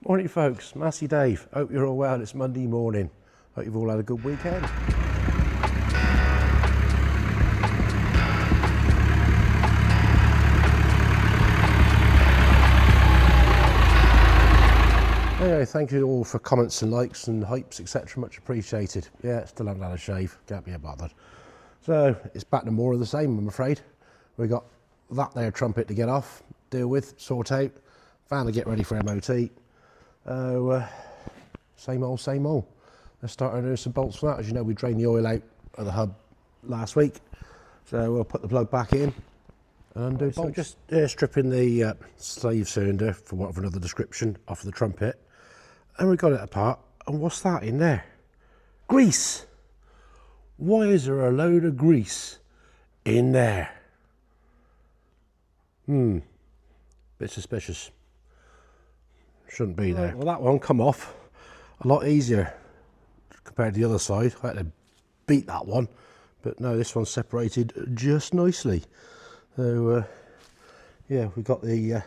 Morning folks, Massey Dave. Hope you're all well. It's Monday morning. Hope you've all had a good weekend. Anyway, thank you all for comments and likes and hypes, etc. Much appreciated. Yeah, still haven't had a shave. Can't be bothered. So it's back to more of the same, I'm afraid. We got that there trumpet to get off, deal with, sort out, van to get ready for MOT. Same old, same old. Let's start undo some bolts for that. As you know, we drained the oil out of the hub last week, so we'll put the plug back in and undo bolts. So just stripping the slave cylinder, for want of another description, off of the trumpet, and we got it apart. And what's that in there? Grease. Why is there a load of grease in there? Bit suspicious. Shouldn't be there. Well, that one come off a lot easier compared to the other side. I had to beat that one, but no, this one's separated just nicely. So yeah, we got the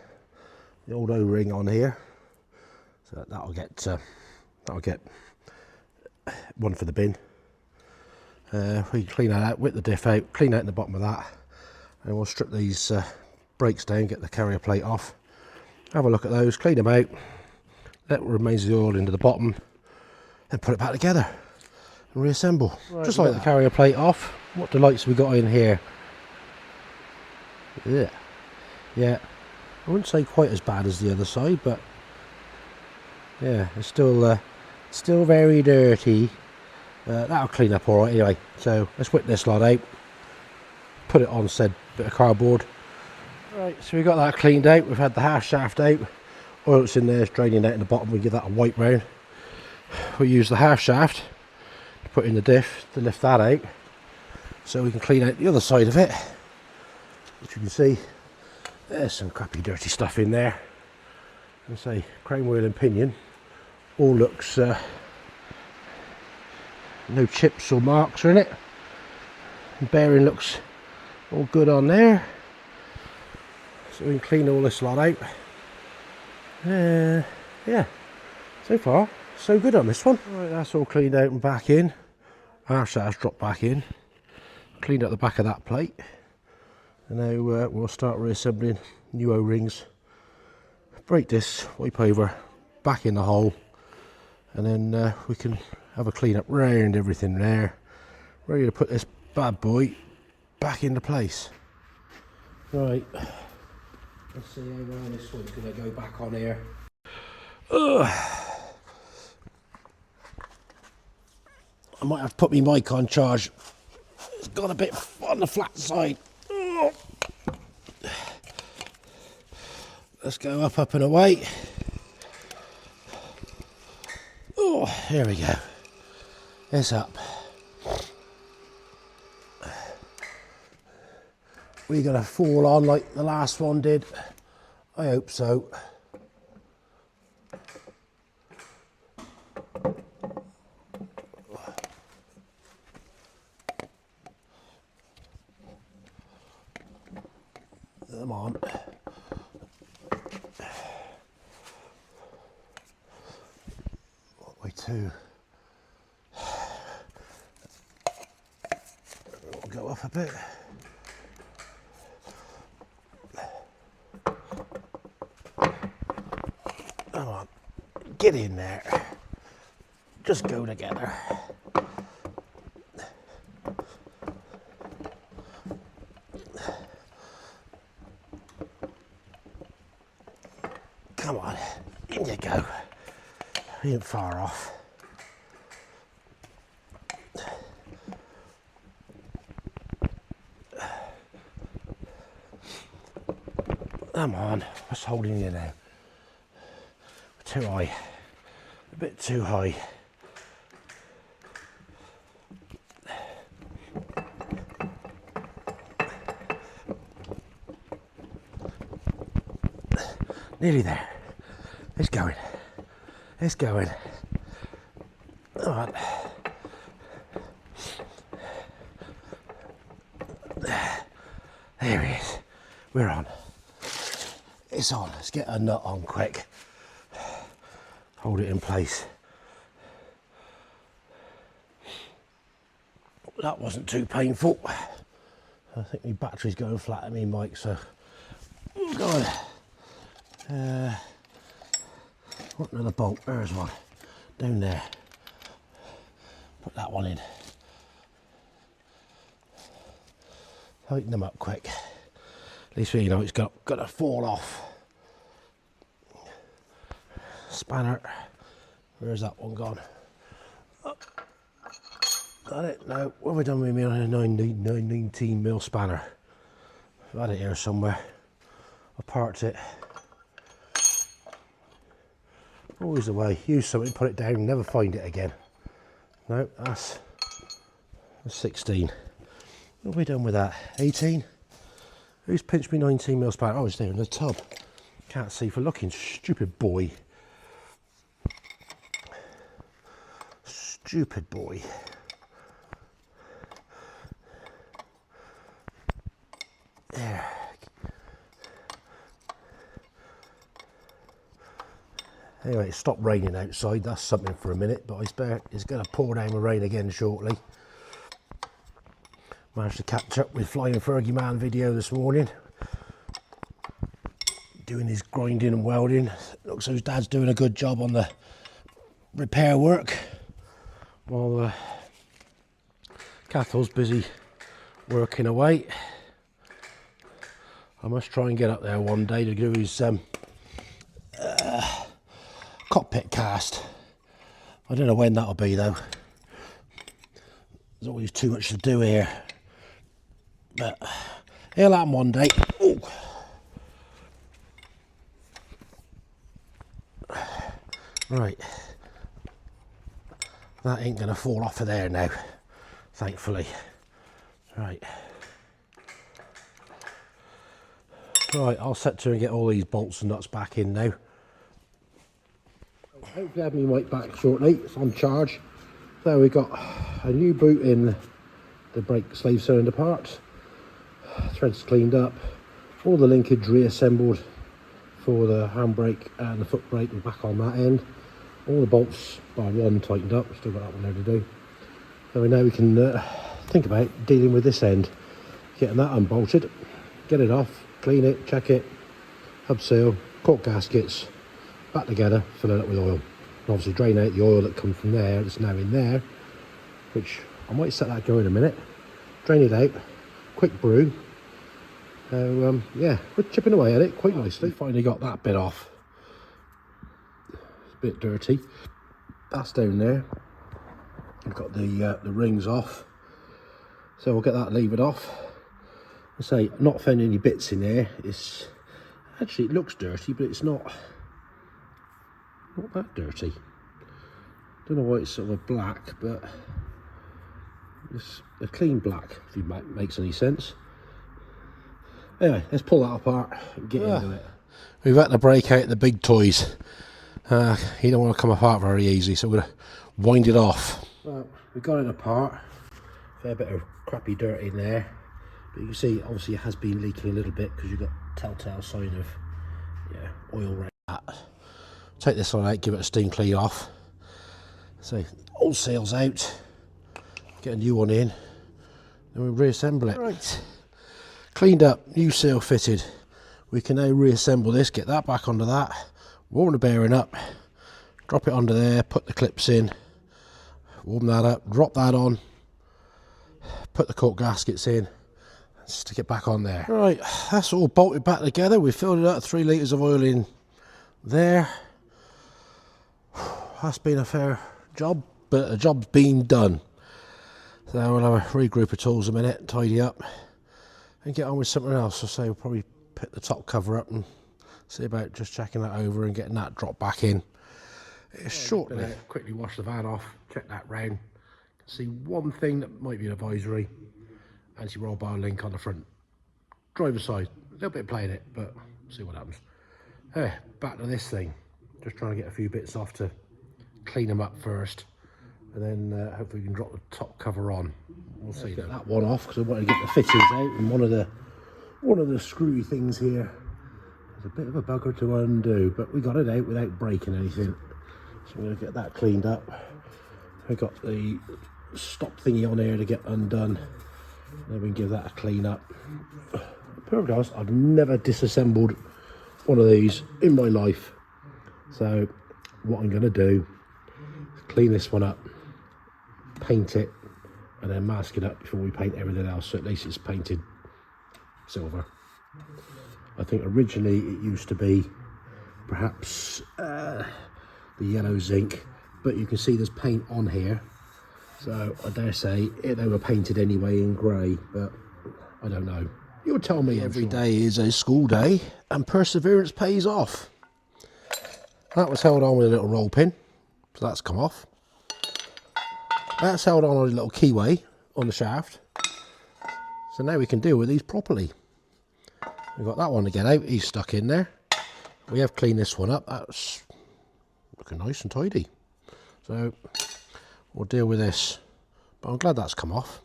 old O-ring on here, so that'll get one for the bin. We can clean that out, whip the diff out, clean out in the bottom of that, and we'll strip these brakes down, get the carrier plate off, have a look at those, clean them out, let what remains of the oil into the bottom, and put it back together and reassemble. Right, just like the carrier plate off. What delights we got in here? Yeah, I wouldn't say quite as bad as the other side, but yeah, it's still very dirty. That'll clean up all right anyway. So let's whip this lot out, put it on said bit of cardboard. Right, so we got that cleaned out. We've had the half shaft out. Oil that's in there is draining out in the bottom. We give that a wipe round. We use the half shaft to put in the diff to lift that out, so we can clean out the other side of it. Which you can see, there's some crappy dirty stuff in there. And say crown wheel and pinion all looks no chips or marks are in it. And bearing looks all good on there. So we can clean all this lot out. Yeah, so far so good on this one. Right, that's all cleaned out and back in. Our shaft's dropped back in. Cleaned up the back of that plate. And now we'll start reassembling new O-rings. Brake discs, wipe over, back in the hole, and then we can have a clean up round everything there. Ready to put this bad boy back into place. Right. Let's see how well this one's going to go back on here. I might have to put my mic on charge. It's got a bit on the flat side. Let's go up and away. Oh, here we go. It's up. We're going to fall on like the last one did. I hope so. Come on. What way to? We'll go up a bit. Come on, get in there. Just go together. Come on, in you go. We ain't far off. Come on, what's holding you now? Too high, a bit too high. Nearly there. It's going. It's going. All right. There he is. We're on. It's on. Let's get a nut on quick. hold it in place. That wasn't too painful. I think my battery's going flat at me, Mike, so God. Want another bolt? There's one down there. Put that one in. Tighten them up quick. At least you know it's got to fall off. Spanner. Where's that one gone? Oh. Got it. Now, what have I done with me on a 19mm spanner? I've had it here somewhere. I parked it. Always the way. Use something, put it down, never find it again. No, that's 16. What have we done with that? 18? Who's pinched me 19mm spanner? Oh, it's there in the tub. Can't see for looking. Stupid boy. Stupid boy. There. Anyway, it stopped raining outside. That's something for a minute, but I expect it's going to pour down the rain again shortly. Managed to catch up with Flying Fergie Man video this morning. Doing his grinding and welding. Looks like his dad's doing a good job on the repair work. While Cathel's busy working away. I must try and get up there one day to do his cockpit cast. I don't know when that'll be though. There's always too much to do here. But he'll happen one day. Ooh. Right. That ain't gonna fall off of there now, thankfully. Right. Right, I'll set to and get all these bolts and nuts back in now. Hopefully I have my mic back shortly. It's on charge. So we've got a new boot in the brake slave cylinder parts. Threads cleaned up. All the linkage reassembled for the handbrake and the foot brake and back on that end. All the bolts by one tightened up. Still got that one there to do. So now we can think about dealing with this end. Getting that unbolted. Get it off. Clean it. Check it. Hub seal. Cork gaskets. Back together. Fill it up with oil. And obviously drain out the oil that comes from there. That's now in there. Which I might set that going in a minute. Drain it out. Quick brew. So yeah, we're chipping away at it quite nicely. Finally got that bit off. It's a bit dirty. That's down there. I've got the rings off. So we'll get that levered off. I say, I'm not finding any bits in there. It's actually, it looks dirty, but it's not that dirty. Don't know why it's sort of a black, but it's a clean black, if it makes any sense. Anyway, let's pull that apart and get into it. We've had to break out the big toys. You don't want to come apart very easy, so we're going to wind it off. Well, we've got it apart. Fair bit of crappy dirt in there. But you can see, obviously it has been leaking a little bit because you've got telltale sign of oil right that. Take this one out, give it a steam clean off. So, old seal's out. Get a new one in. Then we reassemble it. Right. Cleaned up, new seal fitted. We can now reassemble this, get that back onto that, warm the bearing up, drop it onto there, put the clips in, warm that up, drop that on, put the cork gaskets in, and stick it back on there. Right, that's all bolted back together. We filled it up, 3 litres of oil in there. That's been a fair job, but the job's been done. So we'll have a regroup of tools a minute, tidy up, and get on with something else. So say we'll probably pick the top cover up and see about just checking that over and getting that dropped back in. Shortly. Quickly wash the van off, check that round. See one thing that might be an advisory: anti-roll bar link on the front driver's side. A little bit playing it, but see what happens. Anyway, back to this thing. Just trying to get a few bits off to clean them up first, and then hopefully we can drop the top cover on. We'll see. Get that one off because I want to get the fittings out, and one of the screwy things here is a bit of a bugger to undo, but we got it out without breaking anything. So I'm going to get that cleaned up. I've got the stop thingy on here to get undone. Then we can give that a clean up. Perfectly honest, I've never disassembled one of these in my life. So what I'm going to do is clean this one up, paint it, and then mask it up before we paint everything else, so at least it's painted silver. I think originally it used to be perhaps the yellow zinc, but you can see there's paint on here, so I dare say they were painted anyway in grey, but I don't know. You'll tell me. Every day is a school day and perseverance pays off. That was held on with a little roll pin, so that's come off. That's held on with a little keyway on the shaft, so now we can deal with these properly. We've got that one to get out, he's stuck in there. We have cleaned this one up, that's looking nice and tidy. So we'll deal with this, but I'm glad that's come off.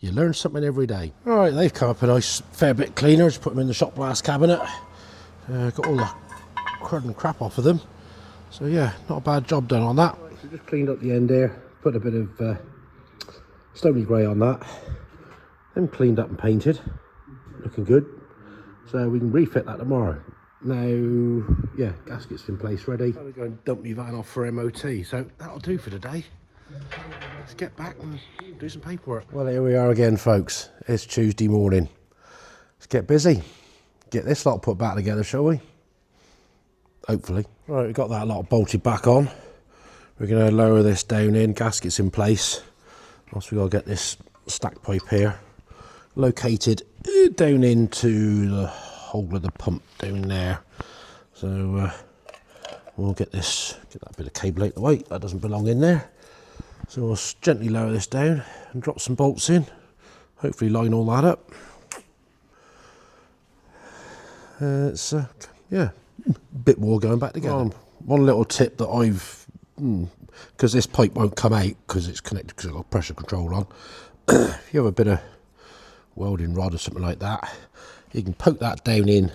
You learn something every day. Alright, they've come up a nice fair bit cleaner. Just put them in the shop glass cabinet. Got all the crud and crap off of them. So yeah, not a bad job done on that. Right, so just cleaned up the end there, put a bit of stony grey on that. Then cleaned up and painted. Looking good. So we can refit that tomorrow. Now, yeah, gasket's in place ready. I'm going to go and dump my van off for MOT. So that'll do for today. Let's get back and do some paperwork. Well, here we are again, folks. It's Tuesday morning. Let's get busy. Get this lot put back together, shall we? Hopefully. Right, we've got that lot bolted back on. We're going to lower this down in. Gasket's in place. Also, we've got to get this stack pipe here located down into the hole of the pump down there. So we'll get that bit of cable out the way. That doesn't belong in there. So we'll gently lower this down and drop some bolts in. Hopefully line all that up. It's yeah, a bit more going back together. One little tip that I've, because this pipe won't come out because it's connected because I've got pressure control on. If you have a bit of welding rod or something like that, you can poke that down in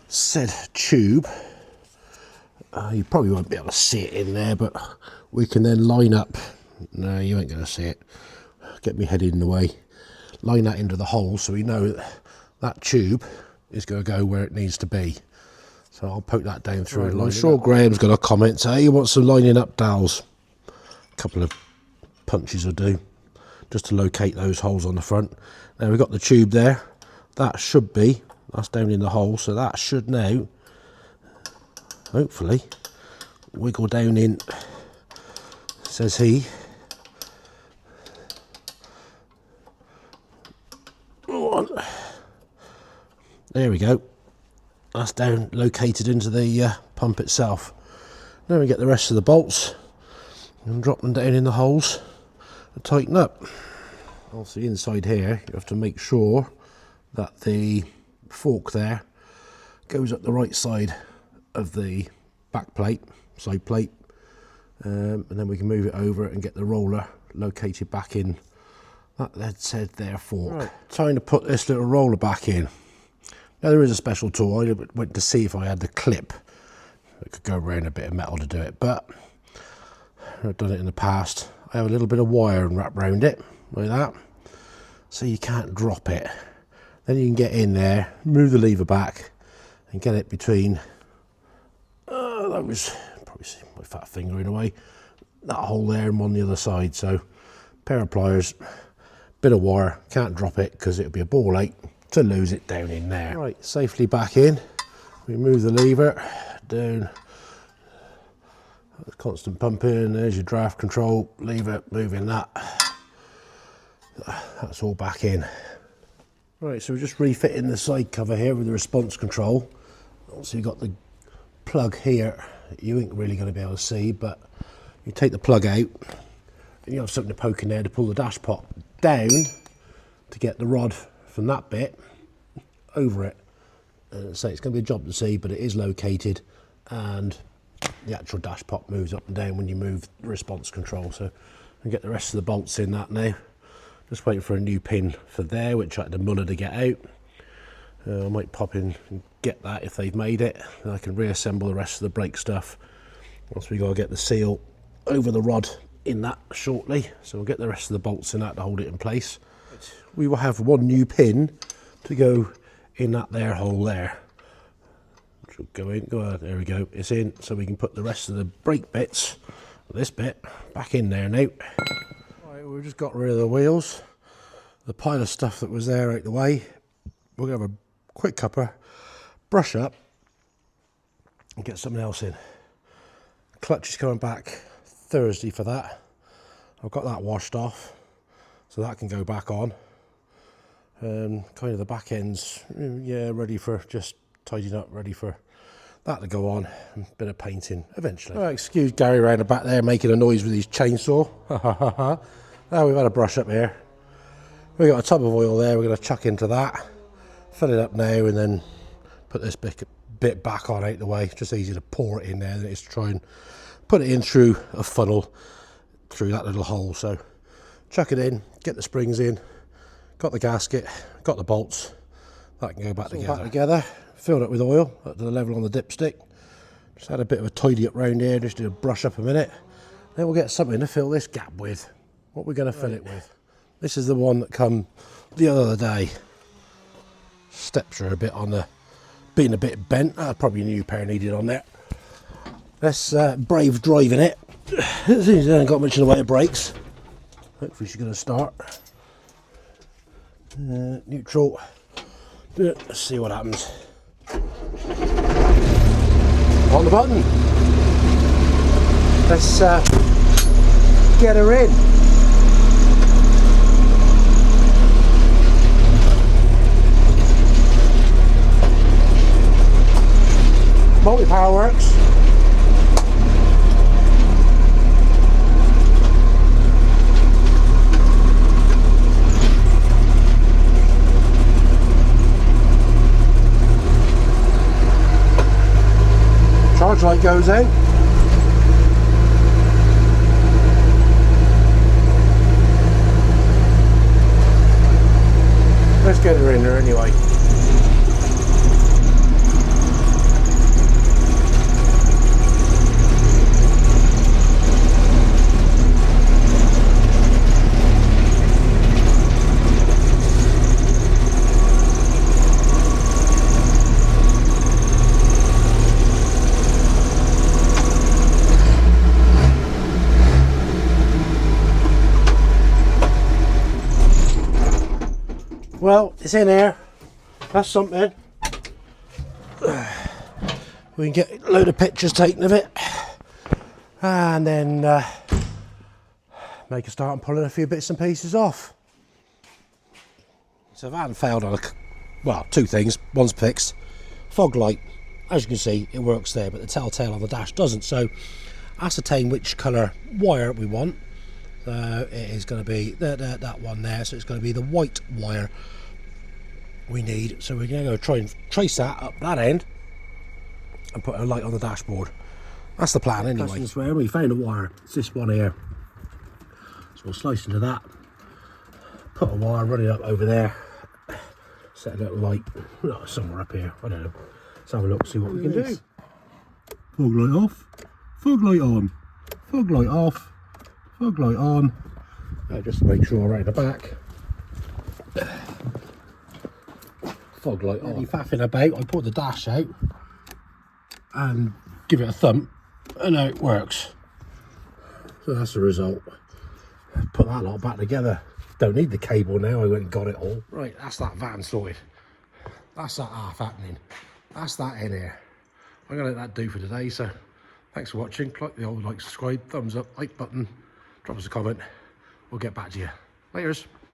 said tube. You probably won't be able to see it in there, but we can then line up. No, you ain't going to see it. Get me head in the way. Line that into the hole so we know that tube is going to go where it needs to be. So I'll poke that down through. Right, I'm sure Graham's going to comment, say, you want some lining up dowels. A couple of punches will do, just to locate those holes on the front. Now we've got the tube there. That should be, that's down in the hole, so that should now, hopefully, wiggle down in, says he. There we go. That's down, located into the pump itself. Now we get the rest of the bolts and drop them down in the holes and tighten up. Also inside here, you have to make sure that the fork there goes up the right side of the back plate, side plate, and then we can move it over and get the roller located back in that said there fork. Right. Time to put this little roller back in. Now there is a special tool. I went to see if I had the clip that could go around a bit of metal to do it, but I've done it in the past. I have a little bit of wire and wrap around it like that, so you can't drop it. Then you can get in there, move the lever back, and get it between. That was probably my fat finger in a way. That hole there and on the other side. So, pair of pliers, bit of wire. Can't drop it because it would be a ball ache to lose it down in there. Right, safely back in. We move the lever down. Constant pumping. There's your draft control lever. Moving that. That's all back in. Right, so we're just refitting the side cover here with the response control. Also you've got the plug here that you ain't really going to be able to see, but you take the plug out and you have something to poke in there to pull the dash pot down to get the rod from that bit over it. So it's going to be a job to see, but it is located, and the actual dash pot moves up and down when you move the response control. So I get the rest of the bolts in that now. Just waiting for a new pin for there, which I had to muller to get out. I might pop in and get that if they've made it. And I can reassemble the rest of the brake stuff Once we got to get the seal over the rod in that shortly, so we'll get the rest of the bolts in that to hold it in place. We will have one new pin to go in that there hole there, which will go in. There we go, it's in, so we can put the rest of the brake bits, this bit, back in there now. Right, we've just got rid of the wheels, the pile of stuff that was there out the way. We're going to have a quick cuppa, brush up and get something else in. Clutch is coming back Thursday for that. I've got that washed off, so that can go back on. Kind of the back ends, yeah, ready for just tidying up, ready for that to go on. A bit of painting eventually. Oh, excuse Gary around the back there making a noise with his chainsaw. Now we've had a brush up here. We've got a tub of oil there, we're going to chuck into that, fill it up now, and then put this bit back on out the way. It's just easier to pour it in there than it is to try and put it in through a funnel through that little hole. So chuck it in, get the springs in, got the gasket, got the bolts, that can go back together. Filled it with oil up to the level on the dipstick. Just had a bit of a tidy up round here, just do a brush up a minute. Then we'll get something to fill this gap with. What we're going to fill it with. This is the one that come the other day. Steps are a bit on the, being a bit bent. Probably a new pair needed on there. Let's brave driving it. It seems it ain't got much in the way of brakes. Hopefully she's going to start. Neutral. Let's see what happens. On the button. Let's get her in. Multi-power works. Charge light goes out. Let's get her in there anyway. Well, it's in here. That's something. We can get a load of pictures taken of it, and then make a start on pulling a few bits and pieces off. So if I hadn't failed on well, two things. One's fixed. Fog light, as you can see, it works there, but the telltale on the dash doesn't. So ascertain which colour wire we want. It is going to be that one there, so it's going to be the white wire we need. So we're going to go try and trace that up that end and put a light on the dashboard. That's the plan anyway. Where we found a wire, it's this one here. So we'll slice into that, put a wire, run it up over there, set a little light somewhere up here, I don't know. Let's have a look, see what we can do. Fog light off, fog light on, fog light off, fog light on. Just to make sure right at the back. Fog light on. Faffing about, I put the dash out and give it a thump, and now it works. So that's the result. Put that lot back together. Don't need the cable now, I went and got it all. Right, that's that van sorted. That's that half happening. That's that in here. I'm gonna let that do for today, so thanks for watching. Click the old like, subscribe, thumbs up, like button, drop us a comment. We'll get back to you. Laters.